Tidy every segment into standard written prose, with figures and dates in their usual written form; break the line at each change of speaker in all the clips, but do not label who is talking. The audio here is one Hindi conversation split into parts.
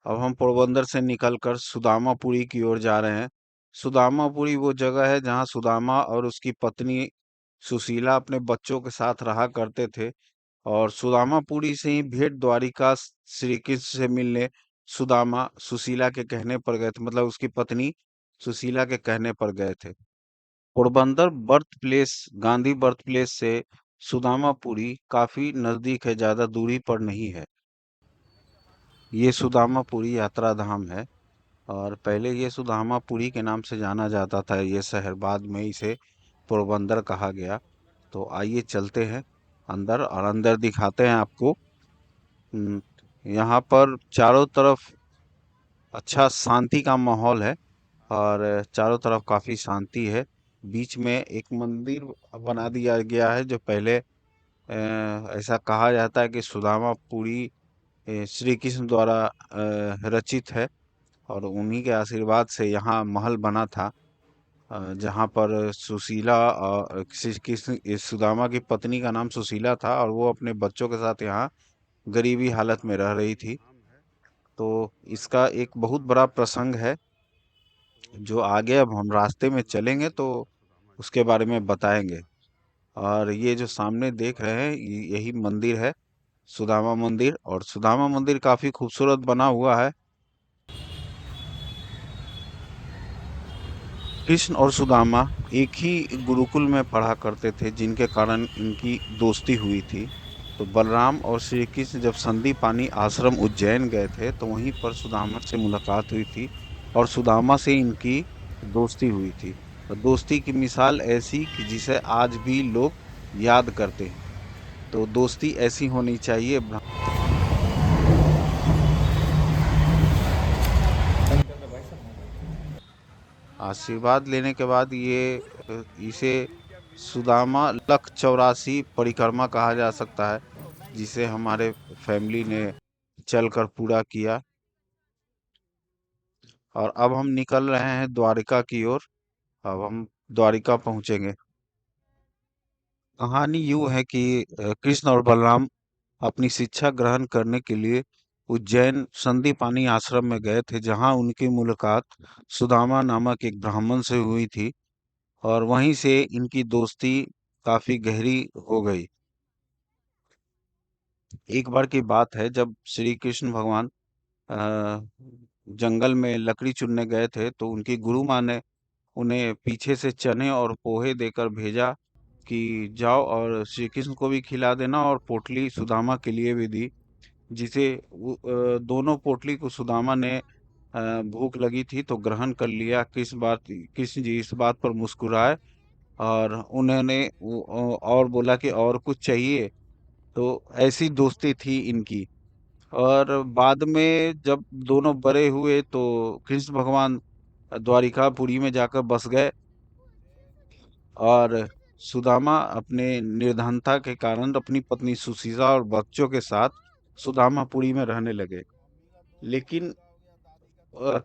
अब हम पोरबंदर से निकलकर सुदामापुरी की ओर जा रहे हैं। सुदामापुरी वो जगह है जहाँ सुदामा और उसकी पत्नी सुशीला अपने बच्चों के साथ रहा करते थे। और सुदामापुरी से ही भेंट द्वारिका श्री कृष्ण से मिलने सुदामा सुशीला के कहने पर गए थे, मतलब उसकी पत्नी सुशीला के कहने पर गए थे। Porbandar birth place, Gandhi birth place से सुदामापुरी काफी नजदीक है, ज्यादा दूरी पर नहीं है। ये सुदामापुरी यात्रा धाम है और पहले ये सुदामापुरी के नाम से जाना जाता था ये शहर, बाद में इसे पोरबंदर कहा गया। तो आइए चलते हैं अंदर और अंदर दिखाते हैं आपको। हम्म, यहाँ पर चारों तरफ अच्छा शांति का माहौल है और चारों तरफ काफी शांति है। बीच में एक मंदिर बना दिया गया है जो पहले ऐसा कहा जाता है कि सुदामापुरी श्री कृष्ण द्वारा रचित है और उन्हीं के आशीर्वाद से यहाँ महल बना था। जहाँ पर सुशीला और श्री कृष्ण, इस सुदामा की पत्नी का नाम सुशीला था और वो अपने बच्चों के साथ यहाँ गरीबी हालत में रह रही थी। तो इसका एक बहुत बड़ा प्रसंग है जो आगे अब हम रास्ते में चलेंगे तो उसके बारे में बताएंगे। और ये जो सामने देख रहे हैं यही मंदिर है, सुदामा मंदिर। और सुदामा मंदिर काफी खूबसूरत बना हुआ है। कृष्ण और सुदामा एक ही गुरुकुल में पढ़ा करते थे जिनके कारण इनकी दोस्ती हुई थी। तो बलराम और श्री कृष्ण जब संदीपानी आश्रम उज्जैन गए थे तो वहीं पर सुदामा से मुलाकात हुई थी और सुदामा से इनकी दोस्ती हुई थी। और दोस्ती की मिसाल ऐसी कि जिसे आज भी लोग याद करते हैं। तो दोस्ती ऐसी होनी चाहिए। आशीर्वाद लेने के बाद इसे सुदामा लख 84 परिक्रमा कहा जा सकता है, जिसे हमारे फैमिली ने चलकर पूरा किया। और अब हम निकल रहे हैं द्वारिका की ओर। अब हम द्वारिका पहुंचेंगे। कहानी यूं है कि कृष्ण और बलराम अपनी शिक्षा ग्रहण करने के लिए उज्जैन संदीपानी आश्रम में गए थे, जहां उनकी मुलाकात सुदामा नामक एक ब्राह्मण से हुई थी और वहीं से इनकी दोस्ती काफी गहरी हो गई। एक बार की बात है जब श्री कृष्ण भगवान अ, जंगल में लकड़ी चुनने गए थे तो उनकी गुरु माँ ने उन्हें पीछे से चने और पोहे देकर भेजा कि जाओ और श्री कृष्ण को भी खिला देना और पोटली सुदामा के लिए भी दी। जिसे दोनों पोटली को सुदामा ने भूख लगी थी तो ग्रहण कर लिया। कृष्ण जी इस बात पर मुस्कुराए और उन्होंने और बोला कि और कुछ चाहिए। तो ऐसी दोस्ती थी इनकी। और बाद में जब दोनों बड़े हुए तो कृष्ण भगवान द्वारिकापुरी में जाकर बस गए और सुदामा अपने निर्धनता के कारण अपनी पत्नी सुशीला और बच्चों के साथ सुदामापुरी में रहने लगे। लेकिन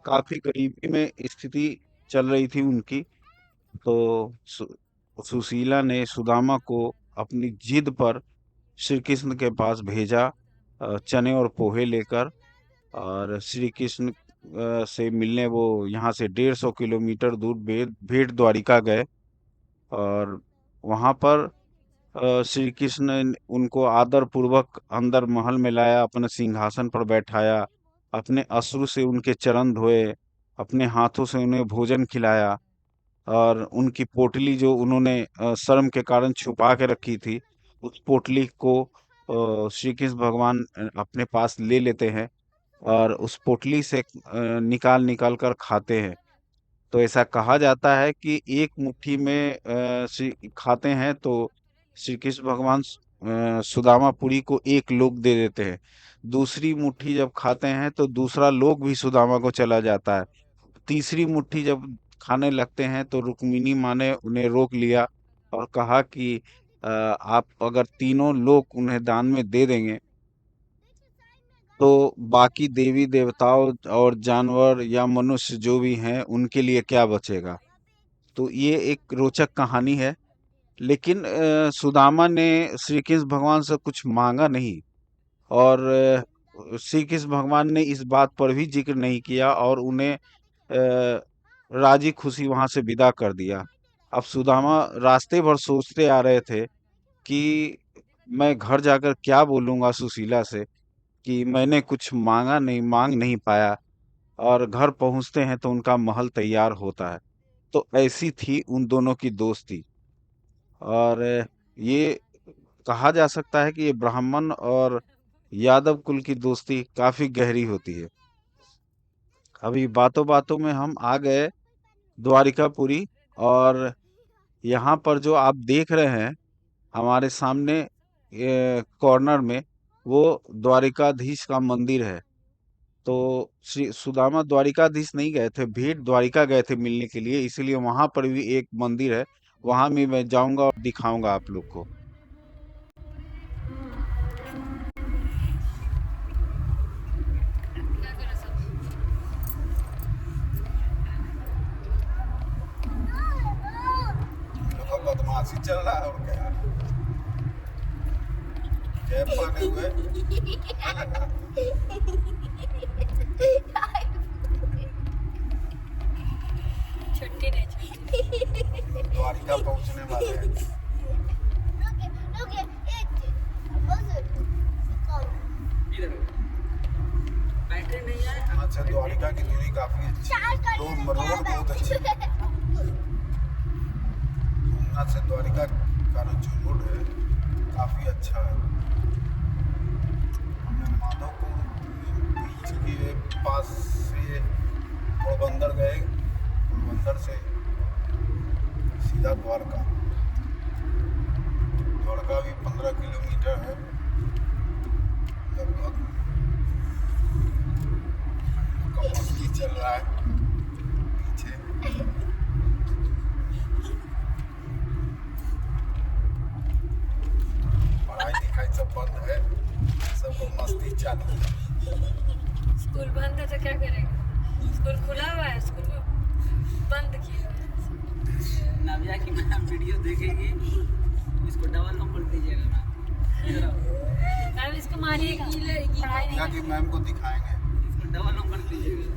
काफी गरीबी में स्थिति चल रही थी उनकी। तो सुशीला ने सुदामा को अपनी जिद पर श्री कृष्ण के पास भेजा, चने और पोहे लेकर। और श्री कृष्ण से मिलने वो यहाँ से 150 किलोमीटर दूर भेंट द्वारिका गए। और वहां पर श्री कृष्ण ने उनको आदर पूर्वक अंदर महल में लाया, अपने सिंहासन पर बैठाया, अपने अश्रु से उनके चरण धोए, अपने हाथों से उन्हें भोजन खिलाया। और उनकी पोटली जो उन्होंने शर्म के कारण छुपा के रखी थी, उस पोटली को श्री कृष्ण भगवान अपने पास ले लेते हैं और उस पोटली से निकाल निकाल कर खाते हैं। तो ऐसा कहा जाता है कि एक मुट्ठी में श्री खाते हैं तो श्री कृष्ण भगवान सुदामापुरी को एक लोक दे देते हैं। दूसरी मुट्ठी जब खाते हैं तो दूसरा लोक भी सुदामा को चला जाता है। तीसरी मुट्ठी जब खाने लगते हैं तो रुक्मिणी माँ ने उन्हें रोक लिया और कहा कि आप अगर तीनों लोक उन्हें दान में दे देंगे तो बाकी देवी देवताओं और जानवर या मनुष्य जो भी हैं उनके लिए क्या बचेगा। तो ये एक रोचक कहानी है। लेकिन सुदामा ने श्री कृष्ण भगवान से कुछ मांगा नहीं और श्री कृष्ण भगवान ने इस बात पर भी जिक्र नहीं किया और उन्हें राजी खुशी वहां से विदा कर दिया। अब सुदामा रास्ते भर सोचते आ रहे थे कि मैं घर जाकर क्या बोलूंगा सुशीला से कि मैंने कुछ मांग नहीं पाया, और घर पहुंचते हैं तो उनका महल तैयार होता है। तो ऐसी थी उन दोनों की दोस्ती। और ये कहा जा सकता है कि ये ब्राह्मण और यादव कुल की दोस्ती काफी गहरी होती है। अभी बातों बातों में हम आ गए द्वारिकापुरी, और यहाँ पर जो आप देख रहे हैं हमारे सामने कॉर्नर में, वो द्वारिकाधीश का मंदिर है। तो श्री सुदामा द्वारिकाधीश नहीं गए थे, भेंट द्वारिका गए थे मिलने के लिए, इसीलिए वहां पर भी एक मंदिर है। वहां भी मैं जाऊंगा और दिखाऊंगा आप लोग को।
बदमाशी चल रहा है और क्या जैब पाने हुए
छुट्टी नहीं छुट्टी।
द्वारिका पहुंचने वाले हैं।
बैटरी नहीं है।
यहाँ से द्वारिका की दूरी काफी अच्छी है। रोड बहुत अच्छी है। यहाँ से द्वारिका का जो रोड है काफी अच्छा है। हमने माधवपुर बीच के पास से पोरबंदर गए, पोरबंदर से सीधा द्वारका। द्वारका भी 15 किलोमीटर है लगभग। का मस्ती चल रहा है पीछे। पढ़ाई लिखाई सब बंद है, सबको मस्ती चालू है।
स्कूल बंद है तो क्या करेंगे? स्कूल खुला हुआ है, स्कूल को बंद किया हुआ है।
नव्या की मैम वीडियो देखेगी, इसको डबल नंबर दीजिएगा मैम।
मैम इसको मारिएगा। पढ़ाई नहीं
यहाँ की मैम को दिखाएंगे।
इसको डबल नंबर दीजिएगा।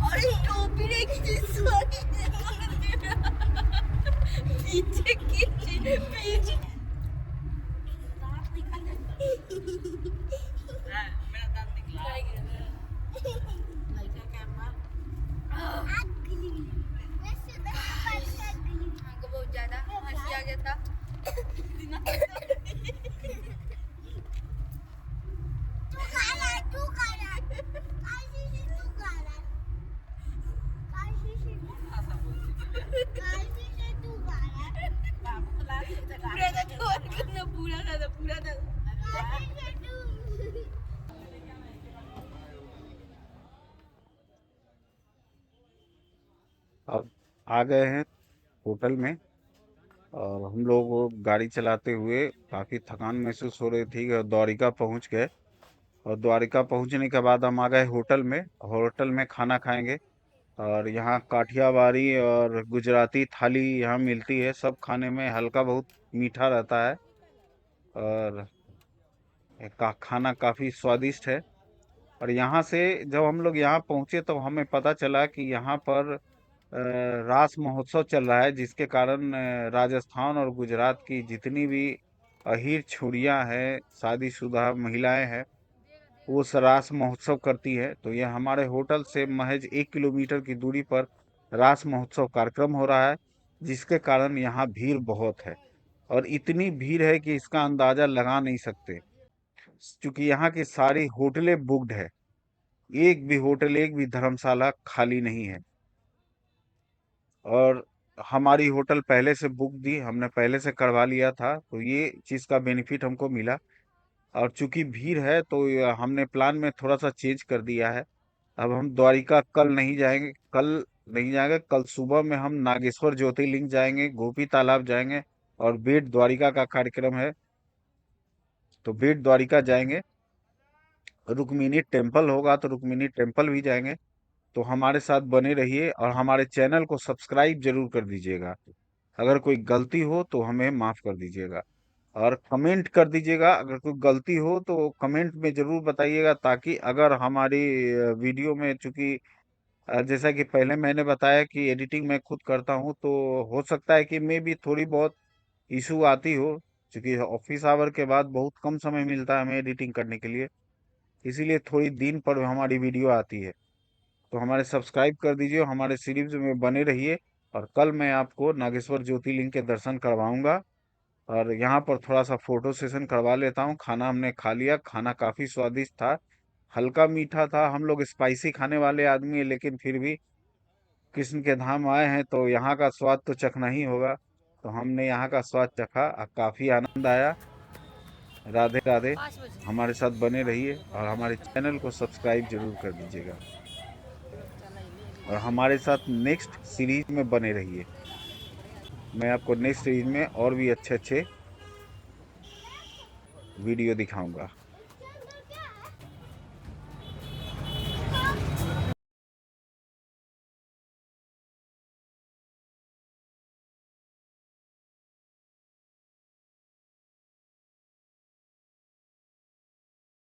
अरे टोपी रे की सॉरी पीछे की पीछे
मेरा दांत निकला।
भाई का कैमरा हमको बहुत ज्यादा हंसी आ गया था। पूरा था।
अब आ गए हैं होटल में, और हम लोग गाड़ी चलाते हुए काफी थकान महसूस हो रही थी, और द्वारिका पहुंच गए। और द्वारिका पहुंचने के बाद हम आ गए होटल में। होटल में खाना खाएंगे, और यहाँ काठियावाड़ी और गुजराती थाली यहाँ मिलती है। सब खाने में हल्का बहुत मीठा रहता है, और खाना काफी स्वादिष्ट है। और यहाँ से जब हम लोग यहाँ पहुंचे तो हमें पता चला कि यहाँ पर रास महोत्सव चल रहा है, जिसके कारण राजस्थान और गुजरात की जितनी भी अहीर छुड़ियां हैं, शादीशुदा महिलाएं हैं, वो रास महोत्सव करती है। तो ये हमारे होटल से महज 1 किलोमीटर की दूरी पर रास महोत्सव कार्यक्रम हो रहा है, जिसके कारण यहाँ भीड़ बहुत है। और इतनी भीड़ है कि इसका अंदाजा लगा नहीं सकते, क्योंकि यहाँ की सारी होटलें बुक्ड है। एक भी होटल, एक भी धर्मशाला खाली नहीं है। और हमारी होटल पहले से बुक थी, हमने पहले से करवा लिया था, तो ये चीज़ का बेनिफिट हमको मिला। और चूंकि भीड़ है तो हमने प्लान में थोड़ा सा चेंज कर दिया है। अब हम द्वारिका कल नहीं जाएंगे, कल सुबह में हम नागेश्वर ज्योतिर्लिंग जाएंगे, गोपी तालाब जाएंगे, और बेट द्वारिका का कार्यक्रम है तो बेट द्वारिका जाएंगे। रुक्मिणी टेम्पल होगा तो रुक्मिणी टेम्पल भी जाएंगे। तो हमारे साथ बने रहिए और हमारे चैनल को सब्सक्राइब जरूर कर दीजिएगा। अगर कोई गलती हो तो हमें माफ़ कर दीजिएगा और कमेंट कर दीजिएगा। अगर कोई गलती हो तो कमेंट में ज़रूर बताइएगा, ताकि अगर हमारी वीडियो में, चूँकि जैसा कि पहले मैंने बताया कि एडिटिंग मैं खुद करता हूँ, तो हो सकता है कि मैं भी थोड़ी बहुत इशू आती हो, क्योंकि ऑफिस आवर के बाद बहुत कम समय मिलता है हमें एडिटिंग करने के लिए, इसीलिए थोड़ी दिन पर हमारी वीडियो आती है। तो हमारे सब्सक्राइब कर दीजिए, हमारे सीरीज में बने रहिए। और कल मैं आपको नागेश्वर ज्योतिर्लिंग के दर्शन करवाऊंगा। और यहाँ पर थोड़ा सा फोटो सेशन करवा लेता हूँ। खाना हमने खा लिया, खाना काफ़ी स्वादिष्ट था, हल्का मीठा था। हम लोग स्पाइसी खाने वाले आदमी हैं, लेकिन फिर भी कृष्ण के धाम आए हैं तो यहाँ का स्वाद तो चखना ही होगा। तो हमने यहाँ का स्वाद चखा, काफ़ी आनंद आया। राधे राधे।
5 बजे।
हमारे साथ बने रहिए और हमारे चैनल को सब्सक्राइब जरूर कर दीजिएगा और हमारे साथ नेक्स्ट सीरीज में बने रहिए। मैं आपको नेक्स्ट सीरीज में और भी अच्छे अच्छे वीडियो दिखाऊंगा।